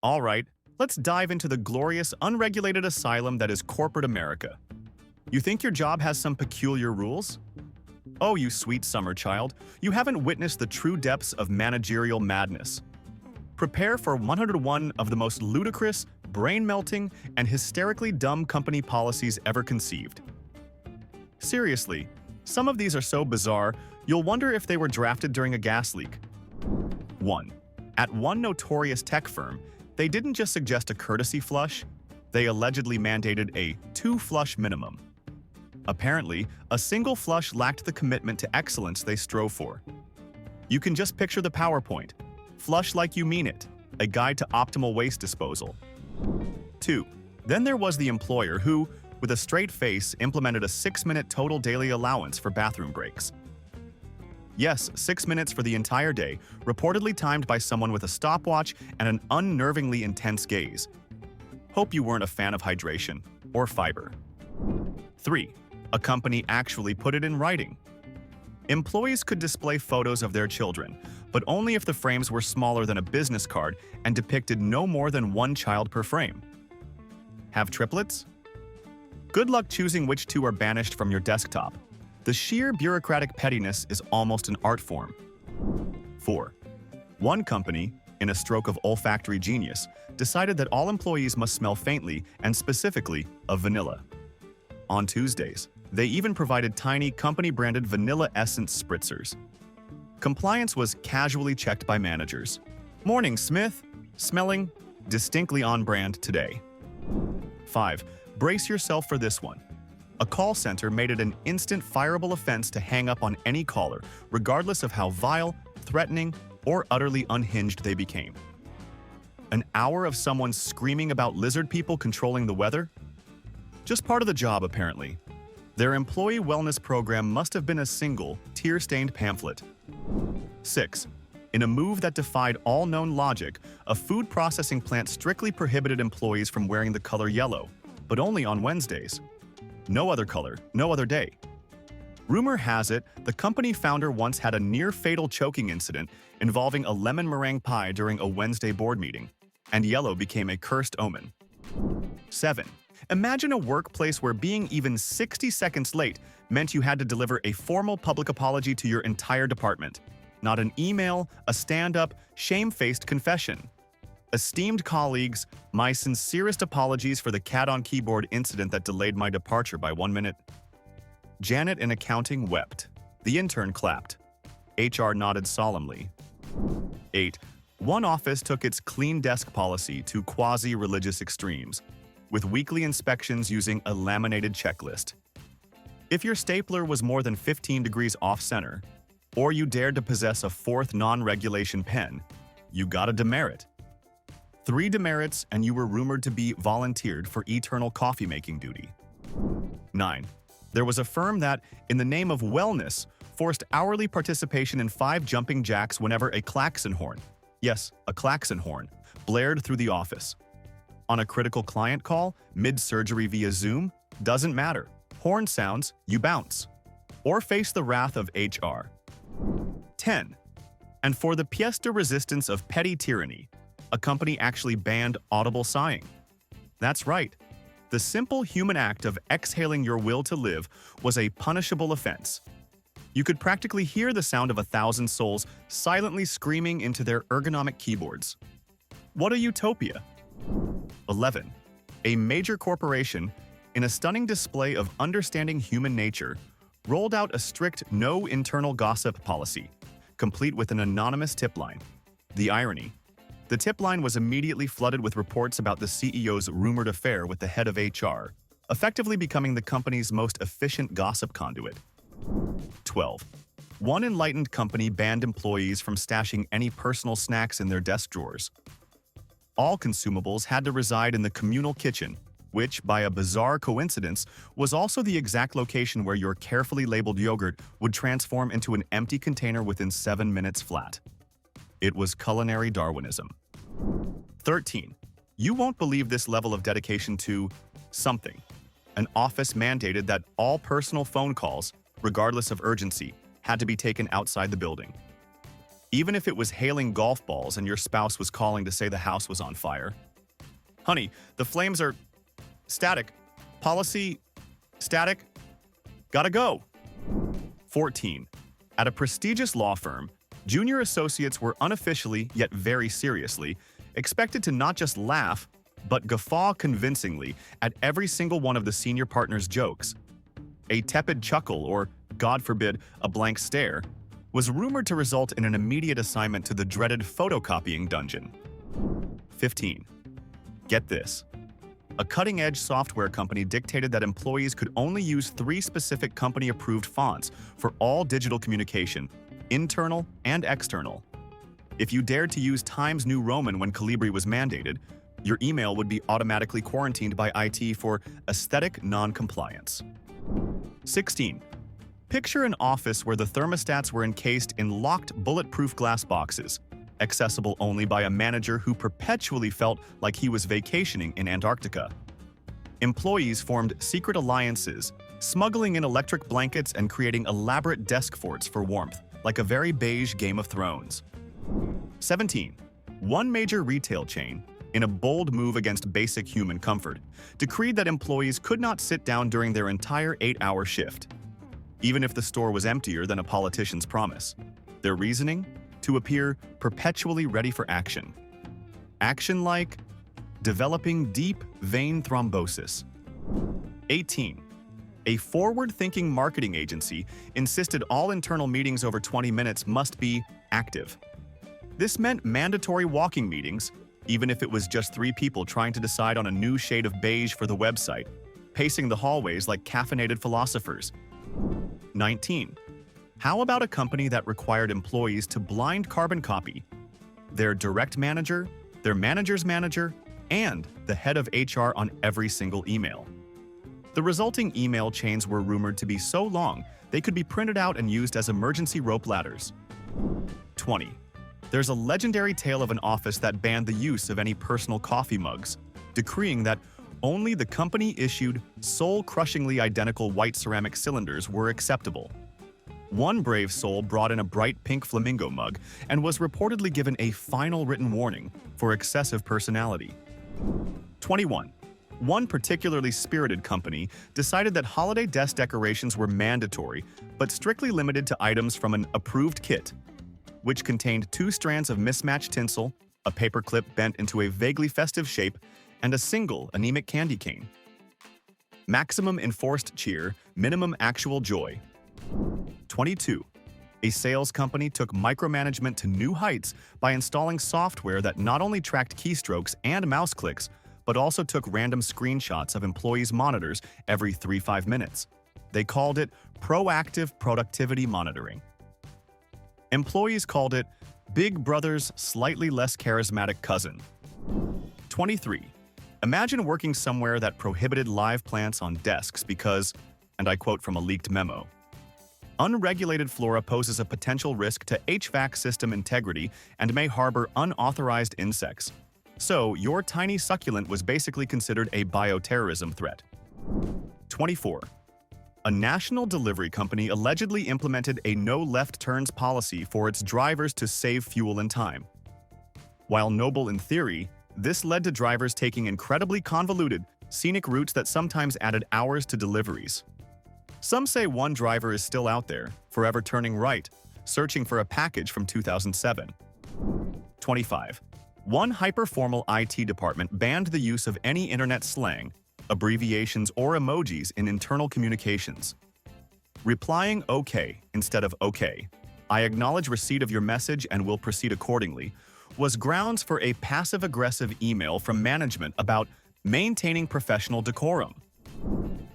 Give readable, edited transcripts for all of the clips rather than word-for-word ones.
All right, let's dive into the glorious, unregulated asylum that is corporate America. You think your job has some peculiar rules? Oh, you sweet summer child, you haven't witnessed the true depths of managerial madness. Prepare for 101 of the most ludicrous, brain-melting, and hysterically dumb company policies ever conceived. Seriously, some of these are so bizarre, you'll wonder if they were drafted during a gas leak. 1. At one notorious tech firm, they didn't just suggest a courtesy flush, they allegedly mandated a 2-flush minimum. Apparently, a single flush lacked the commitment to excellence they strove for. You can just picture the PowerPoint. Flush like you mean it, a guide to optimal waste disposal. 2. Then there was the employer who, with a straight face, implemented a 6-minute total daily allowance for bathroom breaks. Yes, 6 minutes for the entire day, reportedly timed by someone with a stopwatch and an unnervingly intense gaze. Hope you weren't a fan of hydration or fiber. 3. A company actually put it in writing. Employees could display photos of their children, but only if the frames were smaller than a business card and depicted no more than one child per frame. Have triplets? Good luck choosing which 2 are banished from your desktop. The sheer bureaucratic pettiness is almost an art form. 4. One company, in a stroke of olfactory genius, decided that all employees must smell faintly and specifically of vanilla. On Tuesdays, they even provided tiny company-branded vanilla essence spritzers. Compliance was casually checked by managers. Morning, Smith. Smelling distinctly on brand today. 5. Brace yourself for this one. A call center made it an instant fireable offense to hang up on any caller, regardless of how vile, threatening, or utterly unhinged they became. An hour of someone screaming about lizard people controlling the weather? Just part of the job, apparently. Their employee wellness program must have been a single, tear-stained pamphlet. 6. In a move that defied all known logic, a food processing plant strictly prohibited employees from wearing the color yellow, but only on Wednesdays. No other color, no other day. Rumor has it, the company founder once had a near-fatal choking incident involving a lemon meringue pie during a Wednesday board meeting, and yellow became a cursed omen. 7. Imagine a workplace where being even 60 seconds late meant you had to deliver a formal public apology to your entire department. Not an email, a stand-up, shame-faced confession. Esteemed colleagues, my sincerest apologies for the cat-on-keyboard incident that delayed my departure by 1 minute. Janet in accounting wept. The intern clapped. HR nodded solemnly. 8. One office took its clean desk policy to quasi-religious extremes, with weekly inspections using a laminated checklist. If your stapler was more than 15 degrees off-center, or you dared to possess a 4th non-regulation pen, you got a demerit. 3 demerits and you were rumored to be volunteered for eternal coffee-making duty. 9. There was a firm that, in the name of wellness, forced hourly participation in 5 jumping jacks whenever a klaxon horn, yes, a klaxon horn, blared through the office. On a critical client call, mid-surgery via Zoom, doesn't matter. Horn sounds, you bounce. Or face the wrath of HR. 10. And for the pièce de résistance of petty tyranny, a company actually banned audible sighing. That's right. The simple human act of exhaling your will to live was a punishable offense. You could practically hear the sound of 1,000 souls silently screaming into their ergonomic keyboards. What a utopia! 11. A major corporation, in a stunning display of understanding human nature, rolled out a strict no internal gossip policy, complete with an anonymous tip line. The irony. The tip line was immediately flooded with reports about the CEO's rumored affair with the head of HR, effectively becoming the company's most efficient gossip conduit. 12. One enlightened company banned employees from stashing any personal snacks in their desk drawers. All consumables had to reside in the communal kitchen, which, by a bizarre coincidence, was also the exact location where your carefully labeled yogurt would transform into an empty container within 7 minutes flat. It was culinary Darwinism. 13. You won't believe this level of dedication to something. An office mandated that all personal phone calls, regardless of urgency, had to be taken outside the building. even if it was hailing golf balls and your spouse was calling to say the house was on fire. Honey, the flames are static. Policy static. Gotta go. 14. At a prestigious law firm, junior associates were unofficially, yet very seriously, expected to not just laugh, but guffaw convincingly at every single one of the senior partner's jokes. A tepid chuckle, or, God forbid, a blank stare, was rumored to result in an immediate assignment to the dreaded photocopying dungeon. 15. Get this. A cutting-edge software company dictated that employees could only use 3 specific company-approved fonts for all digital communication, internal and external. If you dared to use Times New Roman when Calibri was mandated, your email would be automatically quarantined by IT for aesthetic non-compliance. 16. Picture an office where the thermostats were encased in locked bulletproof glass boxes, accessible only by a manager who perpetually felt like he was vacationing in Antarctica. Employees formed secret alliances, smuggling in electric blankets and creating elaborate desk forts for warmth, like a very beige Game of Thrones. 17. One major retail chain, in a bold move against basic human comfort, decreed that employees could not sit down during their entire 8-hour shift, even if the store was emptier than a politician's promise. Their reasoning? To appear perpetually ready for action. Action like developing deep vein thrombosis. 18. A forward-thinking marketing agency insisted all internal meetings over 20 minutes must be active. This meant mandatory walking meetings, even if it was just 3 people trying to decide on a new shade of beige for the website, pacing the hallways like caffeinated philosophers. 19. How about a company that required employees to blind carbon copy their direct manager, their manager's manager, and the head of HR on every single email? The resulting email chains were rumored to be so long they could be printed out and used as emergency rope ladders. 20. There's a legendary tale of an office that banned the use of any personal coffee mugs, decreeing that only the company-issued, soul-crushingly identical white ceramic cylinders were acceptable. One brave soul brought in a bright pink flamingo mug and was reportedly given a final written warning for excessive personality. 21. One particularly spirited company decided that holiday desk decorations were mandatory but strictly limited to items from an approved kit, which contained 2 strands of mismatched tinsel, a paperclip bent into a vaguely festive shape, and a single anemic candy cane. Maximum enforced cheer, minimum actual joy. 22. A sales company took micromanagement to new heights by installing software that not only tracked keystrokes and mouse clicks, but also took random screenshots of employees' monitors every 3-5 minutes. They called it proactive productivity monitoring. Employees called it Big Brother's slightly less charismatic cousin. 23. Imagine working somewhere that prohibited live plants on desks because, and I quote from a leaked memo, unregulated flora poses a potential risk to HVAC system integrity and may harbor unauthorized insects. So, your tiny succulent was basically considered a bioterrorism threat. 24. A national delivery company allegedly implemented a no left turns policy for its drivers to save fuel and time. While noble in theory, this led to drivers taking incredibly convoluted, scenic routes that sometimes added hours to deliveries. Some say one driver is still out there, forever turning right, searching for a package from 2007. 25. One hyper-formal IT department banned the use of any internet slang, abbreviations, or emojis in internal communications. Replying OK instead of OK, I acknowledge receipt of your message and will proceed accordingly, was grounds for a passive-aggressive email from management about maintaining professional decorum.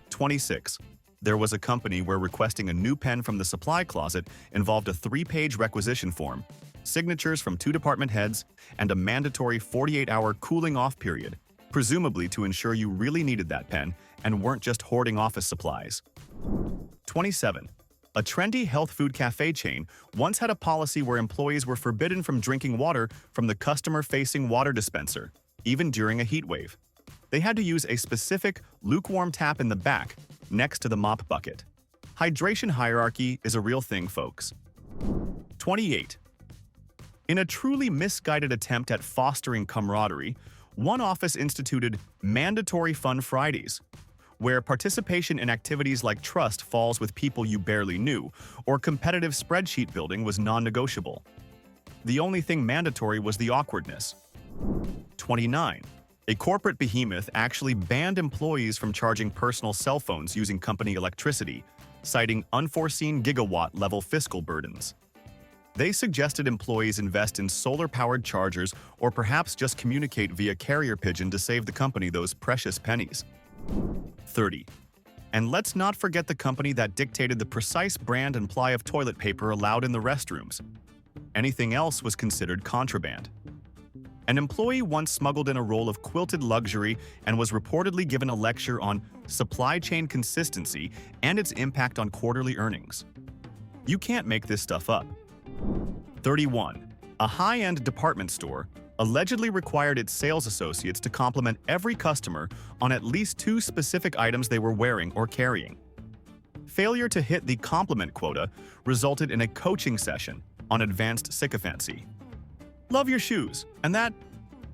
26. There was a company where requesting a new pen from the supply closet involved a 3-page requisition form, signatures from 2 department heads, and a mandatory 48-hour cooling-off period, presumably to ensure you really needed that pen and weren't just hoarding office supplies. 27. A trendy health food cafe chain once had a policy where employees were forbidden from drinking water from the customer-facing water dispenser, even during a heat wave. They had to use a specific, lukewarm tap in the back, next to the mop bucket. Hydration hierarchy is a real thing, folks. 28. In a truly misguided attempt at fostering camaraderie, one office instituted mandatory Fun Fridays, where participation in activities like trust falls with people you barely knew, or competitive spreadsheet building was non-negotiable. The only thing mandatory was the awkwardness. 29. A corporate behemoth actually banned employees from charging personal cell phones using company electricity, citing unforeseen gigawatt-level fiscal burdens. They suggested employees invest in solar-powered chargers or perhaps just communicate via carrier pigeon to save the company those precious pennies. 30. And let's not forget the company that dictated the precise brand and ply of toilet paper allowed in the restrooms. Anything else was considered contraband. An employee once smuggled in a roll of quilted luxury and was reportedly given a lecture on supply chain consistency and its impact on quarterly earnings. You can't make this stuff up. 31. A high-end department store allegedly required its sales associates to compliment every customer on at least 2 specific items they were wearing or carrying. Failure to hit the compliment quota resulted in a coaching session on advanced sycophancy. Love your shoes and that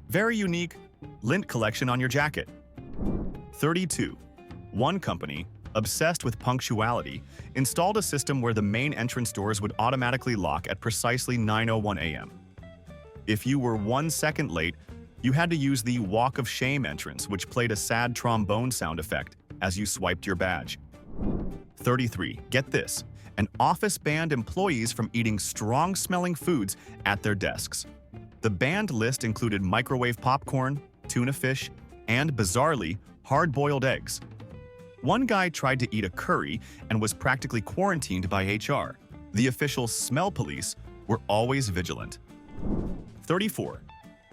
very unique lint collection on your jacket. 32. One company, obsessed with punctuality, installed a system where the main entrance doors would automatically lock at precisely 9:01 a.m. If you were 1 second late, you had to use the walk of shame entrance, which played a sad trombone sound effect as you swiped your badge. 33. Get this. An office banned employees from eating strong-smelling foods at their desks. The banned list included microwave popcorn, tuna fish, and, bizarrely, hard-boiled eggs. One guy tried to eat a curry and was practically quarantined by HR. The official smell police were always vigilant. 34.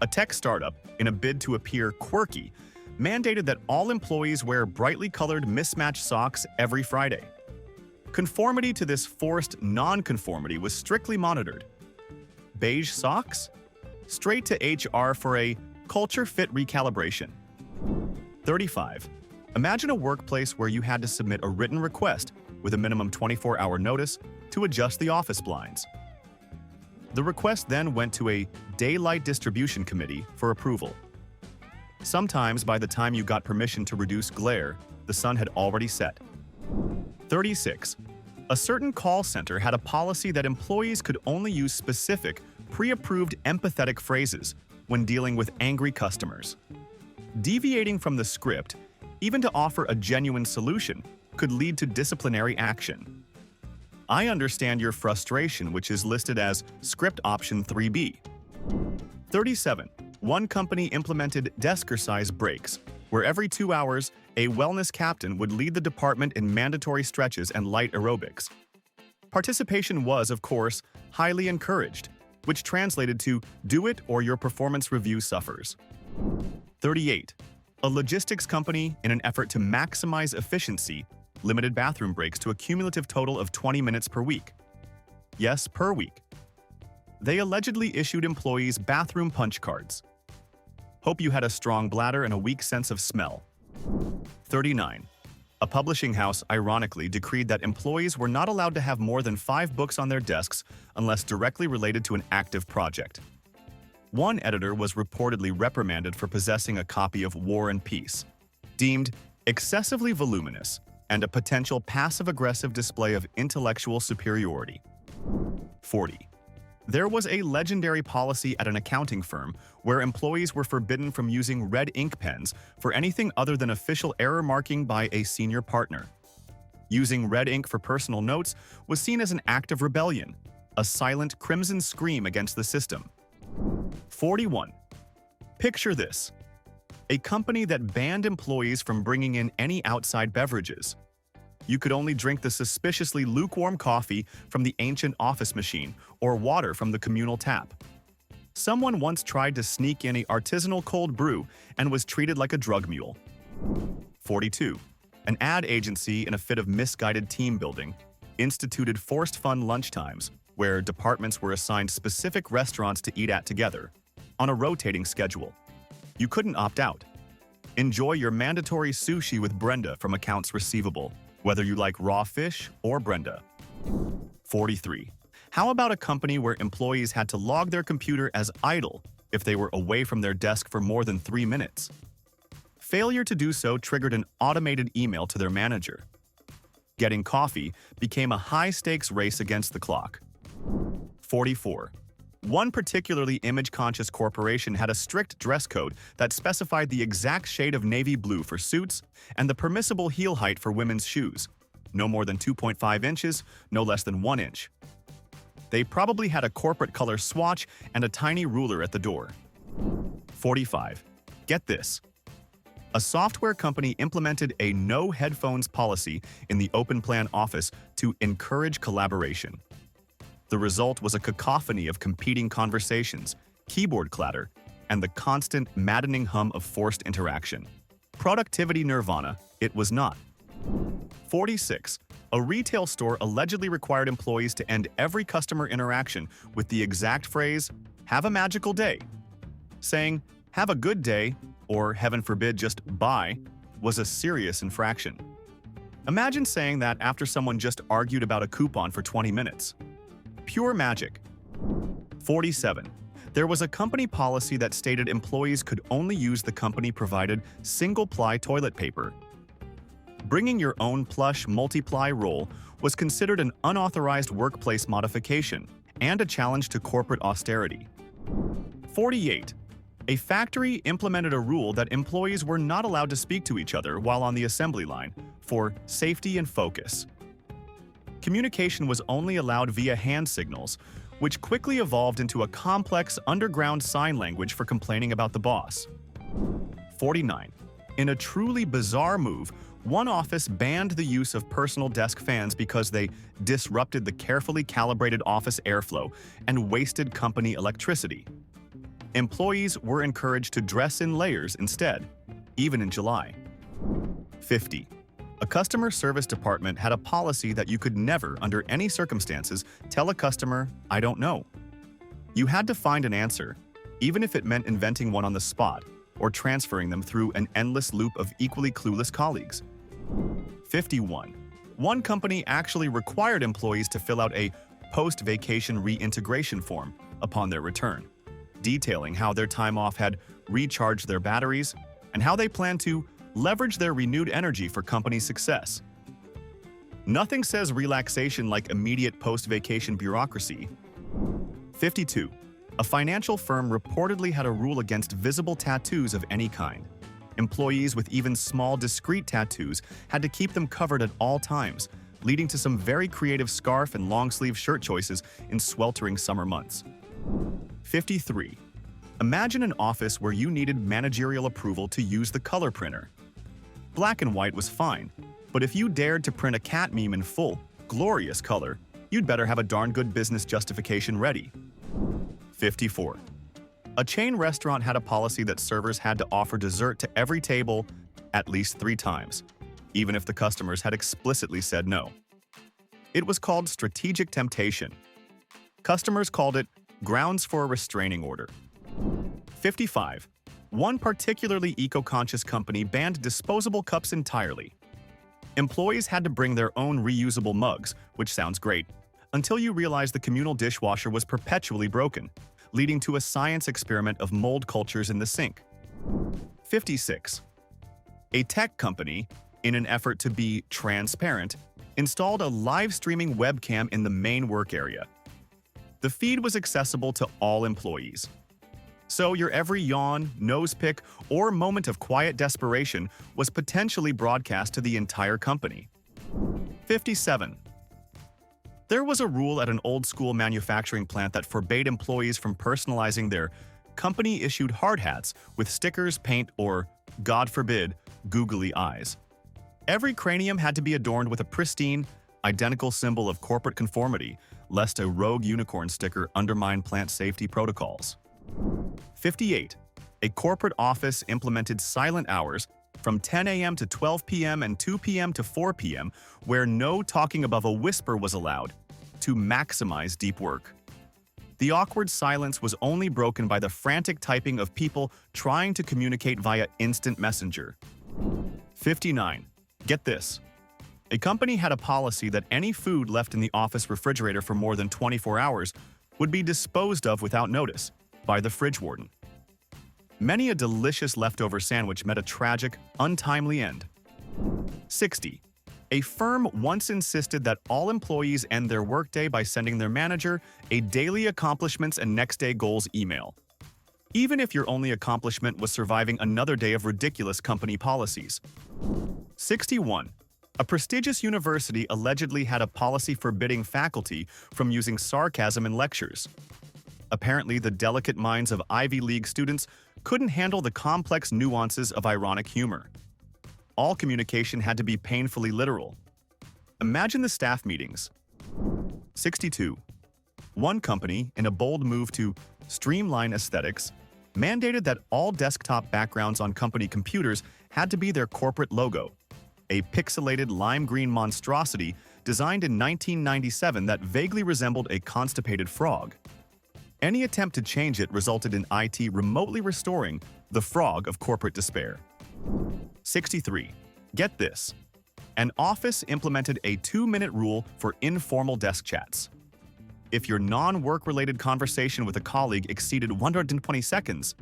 A tech startup, in a bid to appear quirky, mandated that all employees wear brightly colored mismatched socks every Friday. Conformity to this forced non-conformity was strictly monitored. Beige socks? Straight to HR for a culture fit recalibration. 35. Imagine a workplace where you had to submit a written request with a minimum 24-hour notice to adjust the office blinds. The request then went to a daylight distribution committee for approval. Sometimes by the time you got permission to reduce glare, the sun had already set. 36. A certain call center had a policy that employees could only use specific, pre-approved empathetic phrases when dealing with angry customers. Deviating from the script, even to offer a genuine solution, could lead to disciplinary action. I understand your frustration, which is listed as script option 3B. 37. One company implemented desker-size breaks, where every 2 hours, a wellness captain would lead the department in mandatory stretches and light aerobics. Participation was, of course, highly encouraged, which translated to do it or your performance review suffers. 38. A logistics company, in an effort to maximize efficiency, limited bathroom breaks to a cumulative total of 20 minutes per week. Yes, per week. They allegedly issued employees bathroom punch cards. Hope you had a strong bladder and a weak sense of smell. 39. A publishing house, ironically, decreed that employees were not allowed to have more than 5 books on their desks unless directly related to an active project. One editor was reportedly reprimanded for possessing a copy of War and Peace, deemed excessively voluminous and a potential passive-aggressive display of intellectual superiority. 40. There was a legendary policy at an accounting firm where employees were forbidden from using red ink pens for anything other than official error marking by a senior partner. Using red ink for personal notes was seen as an act of rebellion, a silent crimson scream against the system. 41. Picture this. A company that banned employees from bringing in any outside beverages. You could only drink the suspiciously lukewarm coffee from the ancient office machine or water from the communal tap. Someone once tried to sneak in an artisanal cold brew and was treated like a drug mule. 42. An ad agency, in a fit of misguided team building, instituted forced fun lunchtimes where departments were assigned specific restaurants to eat at together, on a rotating schedule. You couldn't opt out. Enjoy your mandatory sushi with Brenda from accounts receivable, whether you like raw fish or Brenda. 43. How about a company where employees had to log their computer as idle if they were away from their desk for more than 3 minutes? Failure to do so triggered an automated email to their manager. Getting coffee became a high-stakes race against the clock. 44. One particularly image-conscious corporation had a strict dress code that specified the exact shade of navy blue for suits and the permissible heel height for women's shoes. No more than 2.5 inches, no less than 1 inch. They probably had a corporate color swatch and a tiny ruler at the door. 45. Get this. A software company implemented a no headphones policy in the open plan office to encourage collaboration. The result was a cacophony of competing conversations, keyboard clatter, and the constant, maddening hum of forced interaction. Productivity nirvana, it was not. 46. A retail store allegedly required employees to end every customer interaction with the exact phrase, "Have a magical day." Saying, "Have a good day," or heaven forbid just "bye," was a serious infraction. Imagine saying that after someone just argued about a coupon for 20 minutes. Pure magic. 47. There was a company policy that stated employees could only use the company-provided single-ply toilet paper. Bringing your own plush multi-ply roll was considered an unauthorized workplace modification and a challenge to corporate austerity. 48. A factory implemented a rule that employees were not allowed to speak to each other while on the assembly line for safety and focus. Communication was only allowed via hand signals, which quickly evolved into a complex underground sign language for complaining about the boss. 49. In a truly bizarre move, one office banned the use of personal desk fans because they disrupted the carefully calibrated office airflow and wasted company electricity. Employees were encouraged to dress in layers instead, even in July. 50. A customer service department had a policy that you could never, under any circumstances, tell a customer, "I don't know." You had to find an answer, even if it meant inventing one on the spot or transferring them through an endless loop of equally clueless colleagues. 51. One company actually required employees to fill out a post-vacation reintegration form upon their return, detailing how their time off had recharged their batteries and how they plan to leverage their renewed energy for company success. Nothing says relaxation like immediate post-vacation bureaucracy. 52. A financial firm reportedly had a rule against visible tattoos of any kind. Employees with even small, discreet tattoos had to keep them covered at all times, leading to some very creative scarf and long-sleeve shirt choices in sweltering summer months. 53. Imagine an office where you needed managerial approval to use the color printer. Black and white was fine, but if you dared to print a cat meme in full, glorious color, you'd better have a darn good business justification ready. 54. A chain restaurant had a policy that servers had to offer dessert to every table at least 3 times, even if the customers had explicitly said no. It was called strategic temptation. Customers called it grounds for a restraining order. 55. One particularly eco-conscious company banned disposable cups entirely. Employees had to bring their own reusable mugs, which sounds great, until you realize the communal dishwasher was perpetually broken, leading to a science experiment of mold cultures in the sink. 56. A tech company, in an effort to be transparent, installed a live streaming webcam in the main work area. The feed was accessible to all employees. So your every yawn, nose pick, or moment of quiet desperation was potentially broadcast to the entire company. 57. There was a rule at an old-school manufacturing plant that forbade employees from personalizing their company-issued hard hats with stickers, paint, or, God forbid, googly eyes. Every cranium had to be adorned with a pristine, identical symbol of corporate conformity, lest a rogue unicorn sticker undermine plant safety protocols. 58. A corporate office implemented silent hours from 10 a.m. to 12 p.m. and 2 p.m. to 4 p.m., where no talking above a whisper was allowed, to maximize deep work. The awkward silence was only broken by the frantic typing of people trying to communicate via instant messenger. 59. Get this. A company had a policy that any food left in the office refrigerator for more than 24 hours would be disposed of without notice by the fridge warden. Many a delicious leftover sandwich met a tragic, untimely end. 60. A firm once insisted that all employees end their workday by sending their manager a daily accomplishments and next day goals email, even if your only accomplishment was surviving another day of ridiculous company policies. 61. A prestigious university allegedly had a policy forbidding faculty from using sarcasm in lectures. Apparently, the delicate minds of Ivy League students couldn't handle the complex nuances of ironic humor. All communication had to be painfully literal. Imagine the staff meetings. 62. One company, in a bold move to streamline aesthetics, mandated that all desktop backgrounds on company computers had to be their corporate logo, a pixelated lime green monstrosity designed in 1997 that vaguely resembled a constipated frog. Any attempt to change it resulted in IT remotely restoring the frog of corporate despair. 63. Get this. An office implemented a 2-minute rule for informal desk chats. If your non-work-related conversation with a colleague exceeded 120 seconds,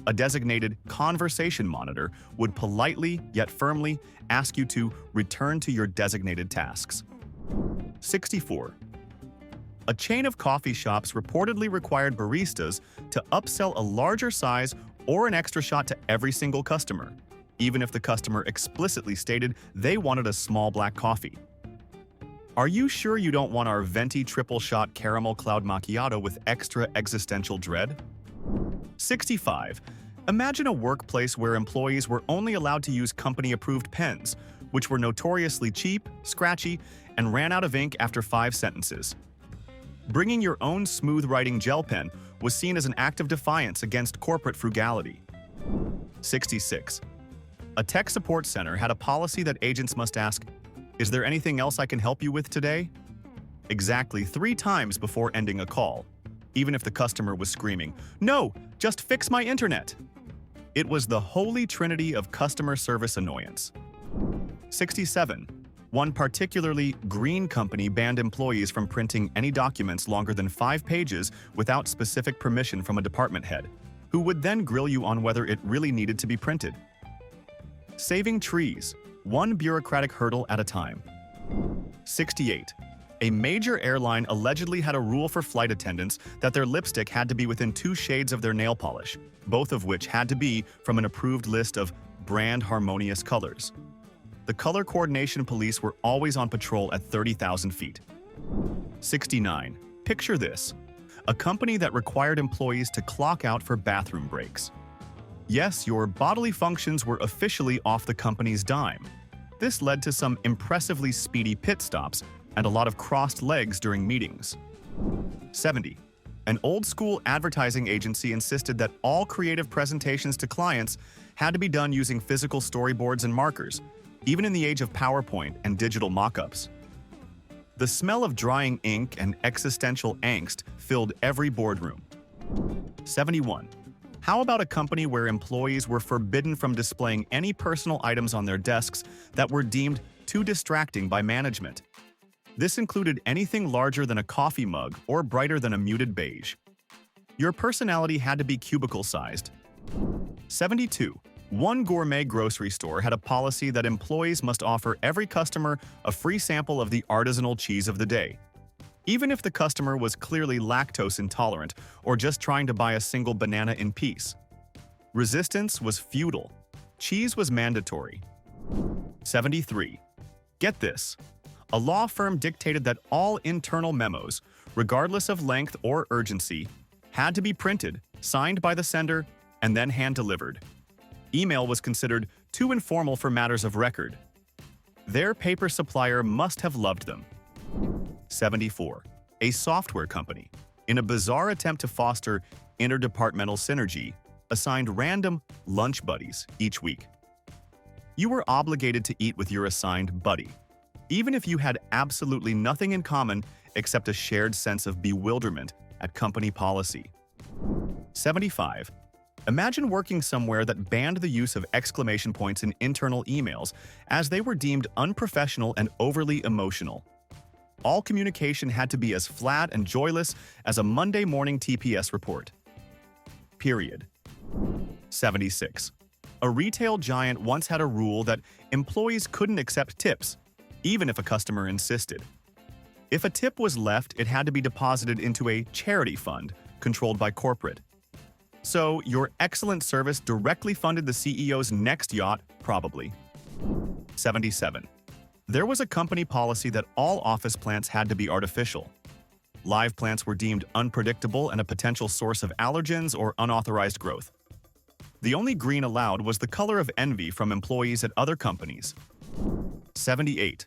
a designated conversation monitor would politely yet firmly ask you to return to your designated tasks. 64. A chain of coffee shops reportedly required baristas to upsell a larger size or an extra shot to every single customer, even if the customer explicitly stated they wanted a small black coffee. Are you sure you don't want our venti triple-shot caramel cloud macchiato with extra existential dread? 65. Imagine a workplace where employees were only allowed to use company-approved pens, which were notoriously cheap, scratchy, and ran out of ink after 5 sentences. Bringing your own smooth-writing gel pen was seen as an act of defiance against corporate frugality. 66. A tech support center had a policy that agents must ask, "Is there anything else I can help you with today?" exactly 3 times before ending a call, even if the customer was screaming, "No, just fix my internet!" It was the holy trinity of customer service annoyance. 67. One particularly green company banned employees from printing any documents longer than 5 pages without specific permission from a department head, who would then grill you on whether it really needed to be printed. Saving trees, one bureaucratic hurdle at a time. 68. A major airline allegedly had a rule for flight attendants that their lipstick had to be within 2 shades of their nail polish, both of which had to be from an approved list of brand harmonious colors. The color coordination police were always on patrol at 30,000 feet. 69. Picture this. A company that required employees to clock out for bathroom breaks. Yes, your bodily functions were officially off the company's dime. This led to some impressively speedy pit stops and a lot of crossed legs during meetings. 70. An old-school advertising agency insisted that all creative presentations to clients had to be done using physical storyboards and markers, even in the age of PowerPoint and digital mock-ups. The smell of drying ink and existential angst filled every boardroom. 71. How about a company where employees were forbidden from displaying any personal items on their desks that were deemed too distracting by management? This included anything larger than a coffee mug or brighter than a muted beige. Your personality had to be cubicle-sized. 72. One gourmet grocery store had a policy that employees must offer every customer a free sample of the artisanal cheese of the day, even if the customer was clearly lactose intolerant or just trying to buy a single banana in peace. Resistance was futile. Cheese was mandatory. 73. Get this. A law firm dictated that all internal memos, regardless of length or urgency, had to be printed, signed by the sender, and then hand-delivered. Email was considered too informal for matters of record. Their paper supplier must have loved them. 74. A software company, in a bizarre attempt to foster interdepartmental synergy, assigned random lunch buddies each week. You were obligated to eat with your assigned buddy, even if you had absolutely nothing in common except a shared sense of bewilderment at company policy. 75. Imagine working somewhere that banned the use of exclamation points in internal emails as they were deemed unprofessional and overly emotional. All communication had to be as flat and joyless as a Monday morning TPS report. Period. 76. A retail giant once had a rule that employees couldn't accept tips, even if a customer insisted. If a tip was left, it had to be deposited into a charity fund controlled by corporate. So, your excellent service directly funded the CEO's next yacht, probably. 77. There was a company policy that all office plants had to be artificial. Live plants were deemed unpredictable and a potential source of allergens or unauthorized growth. The only green allowed was the color of envy from employees at other companies. 78.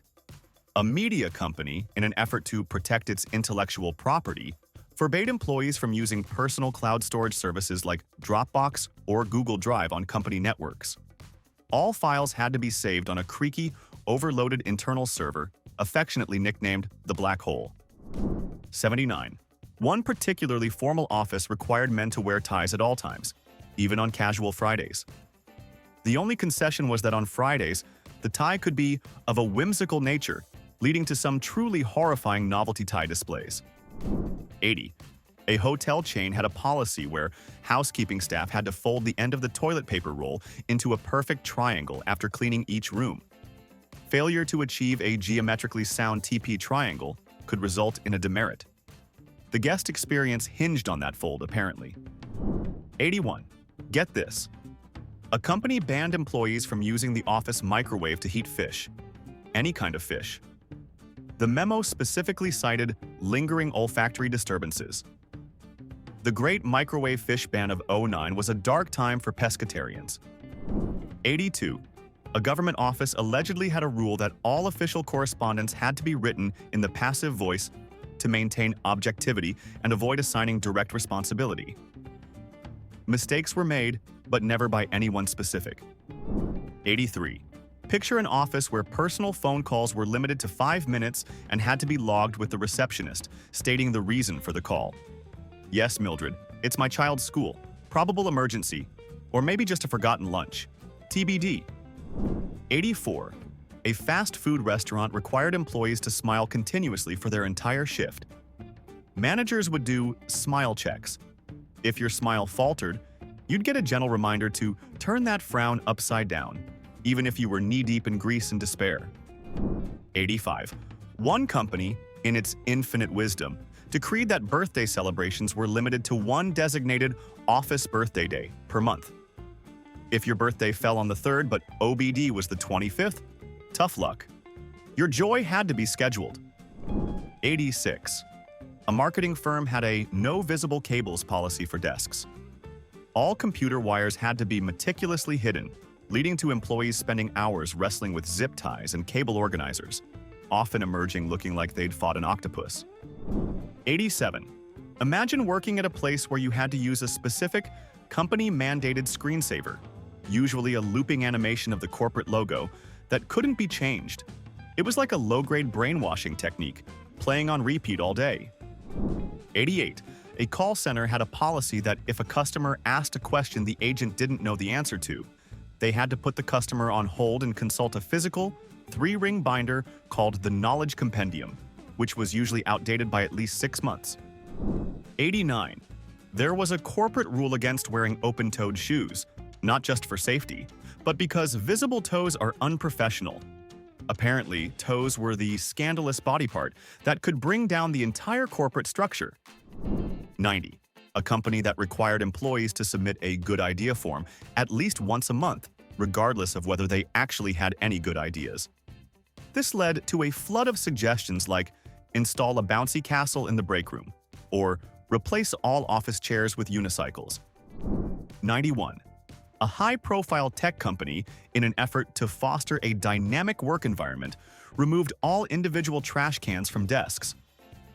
A media company, in an effort to protect its intellectual property, forbade employees from using personal cloud storage services like Dropbox or Google Drive on company networks. All files had to be saved on a creaky, overloaded internal server, affectionately nicknamed the Black Hole. 79. One particularly formal office required men to wear ties at all times, even on casual Fridays. The only concession was that on Fridays, the tie could be of a whimsical nature, leading to some truly horrifying novelty tie displays. 80. A hotel chain had a policy where housekeeping staff had to fold the end of the toilet paper roll into a perfect triangle after cleaning each room. Failure to achieve a geometrically sound TP triangle could result in a demerit. The guest experience hinged on that fold, apparently. 81. Get this. A company banned employees from using the office microwave to heat fish. Any kind of fish. The memo specifically cited lingering olfactory disturbances. The Great Microwave Fish Ban of '09 was a dark time for pescatarians. 82. A government office allegedly had a rule that all official correspondence had to be written in the passive voice to maintain objectivity and avoid assigning direct responsibility. Mistakes were made, but never by anyone specific. 83. Picture an office where personal phone calls were limited to 5 minutes and had to be logged with the receptionist, stating the reason for the call. Yes, Mildred, it's my child's school, probable emergency, or maybe just a forgotten lunch. TBD. 84. A fast food restaurant required employees to smile continuously for their entire shift. Managers would do smile checks. If your smile faltered, you'd get a gentle reminder to turn that frown upside down, even if you were knee-deep in grease and despair. 85. One company, in its infinite wisdom, decreed that birthday celebrations were limited to one designated office birthday day per month. If your birthday fell on the 3rd but OBD was the 25th, tough luck. Your joy had to be scheduled. 86. A marketing firm had a no visible cables policy for desks. All computer wires had to be meticulously hidden, leading to employees spending hours wrestling with zip ties and cable organizers, often emerging looking like they'd fought an octopus. 87. Imagine working at a place where you had to use a specific, company-mandated screensaver, usually a looping animation of the corporate logo, that couldn't be changed. It was like a low-grade brainwashing technique, playing on repeat all day. 88. A call center had a policy that if a customer asked a question the agent didn't know the answer to, they had to put the customer on hold and consult a physical, 3-ring binder called the Knowledge Compendium, which was usually outdated by at least 6 months. 89. There was a corporate rule against wearing open-toed shoes, not just for safety, but because visible toes are unprofessional. Apparently, toes were the scandalous body part that could bring down the entire corporate structure. 90. A company that required employees to submit a good idea form at least once a month, regardless of whether they actually had any good ideas. This led to a flood of suggestions like install a bouncy castle in the break room, or replace all office chairs with unicycles. 91. A high-profile tech company, in an effort to foster a dynamic work environment, removed all individual trash cans from desks.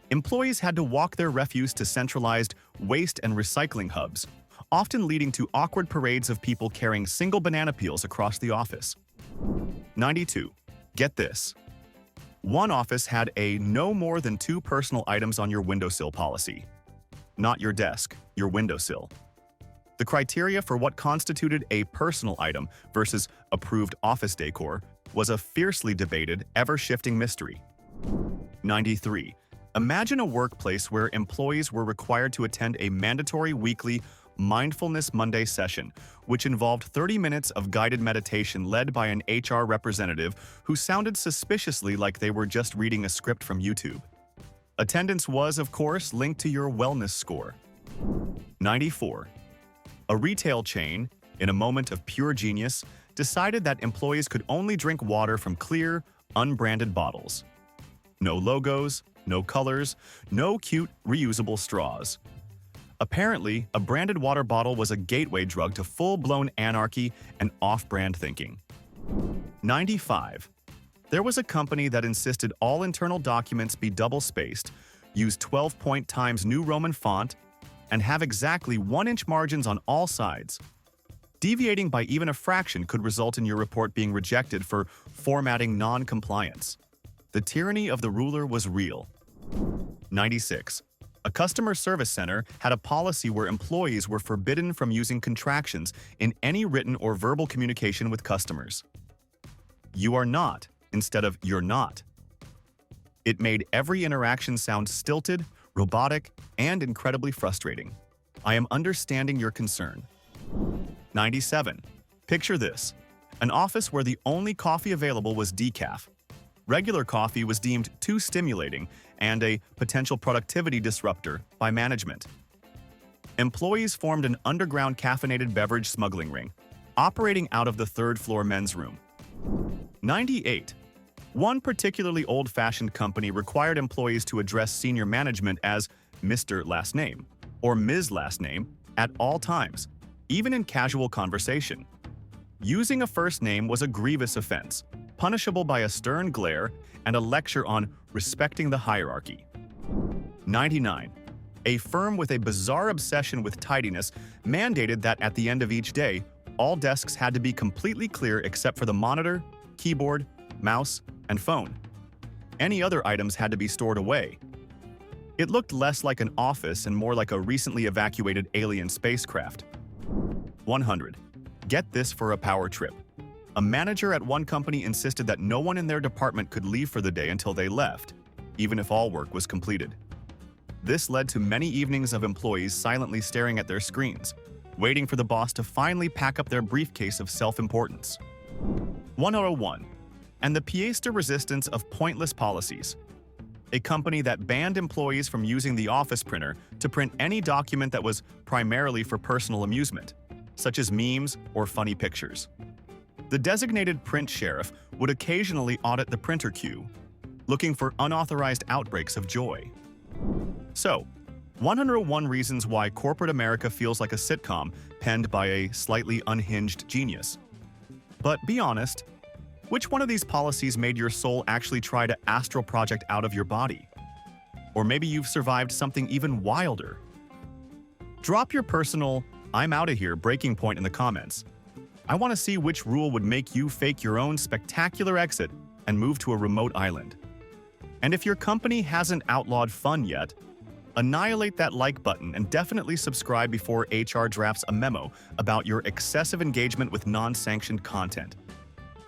Employees had to walk their refuse to centralized waste and recycling hubs, often leading to awkward parades of people carrying single banana peels across the office. 92. Get this. One office had a no more than 2 personal items on your windowsill policy. Not your desk, your windowsill. The criteria for what constituted a personal item versus approved office decor was a fiercely debated, ever-shifting mystery. 93. Imagine a workplace where employees were required to attend a mandatory weekly Mindfulness Monday session, which involved 30 minutes of guided meditation led by an HR representative who sounded suspiciously like they were just reading a script from YouTube. Attendance was, of course, linked to your wellness score. 94. A retail chain, in a moment of pure genius, decided that employees could only drink water from clear, unbranded bottles. No logos, no colors, no cute, reusable straws. Apparently, a branded water bottle was a gateway drug to full-blown anarchy and off-brand thinking. 95. There was a company that insisted all internal documents be double-spaced, use 12-point Times New Roman font, and have exactly 1-inch margins on all sides. Deviating by even a fraction could result in your report being rejected for formatting non-compliance. The tyranny of the ruler was real. 96. A customer service center had a policy where employees were forbidden from using contractions in any written or verbal communication with customers. You are not, instead of you're not. It made every interaction sound stilted, robotic, and incredibly frustrating. I am understanding your concern. 97. Picture this: an office where the only coffee available was decaf. Regular coffee was deemed too stimulating and a potential productivity disruptor by management. Employees formed an underground caffeinated beverage smuggling ring, operating out of the third-floor men's room. 98. One particularly old-fashioned company required employees to address senior management as Mr. Last Name or Ms. Last Name at all times, even in casual conversation. Using a first name was a grievous offense, punishable by a stern glare and a lecture on respecting the hierarchy. 99. A firm with a bizarre obsession with tidiness mandated that at the end of each day, all desks had to be completely clear except for the monitor, keyboard, mouse, and phone. Any other items had to be stored away. It looked less like an office and more like a recently evacuated alien spacecraft. 100. Get this for a power trip. A manager at one company insisted that no one in their department could leave for the day until they left, even if all work was completed. This led to many evenings of employees silently staring at their screens, waiting for the boss to finally pack up their briefcase of self-importance. 101. And the pièce de resistance of pointless policies. A company that banned employees from using the office printer to print any document that was primarily for personal amusement, such as memes or funny pictures. The designated print sheriff would occasionally audit the printer queue, looking for unauthorized outbreaks of joy. So, 101 reasons why corporate America feels like a sitcom penned by a slightly unhinged genius. But be honest, which one of these policies made your soul actually try to astral project out of your body? Or maybe you've survived something even wilder. Drop your personal "I'm outta here" breaking point in the comments. I want to see which rule would make you fake your own spectacular exit and move to a remote island. And if your company hasn't outlawed fun yet, annihilate that like button and definitely subscribe before HR drafts a memo about your excessive engagement with non-sanctioned content.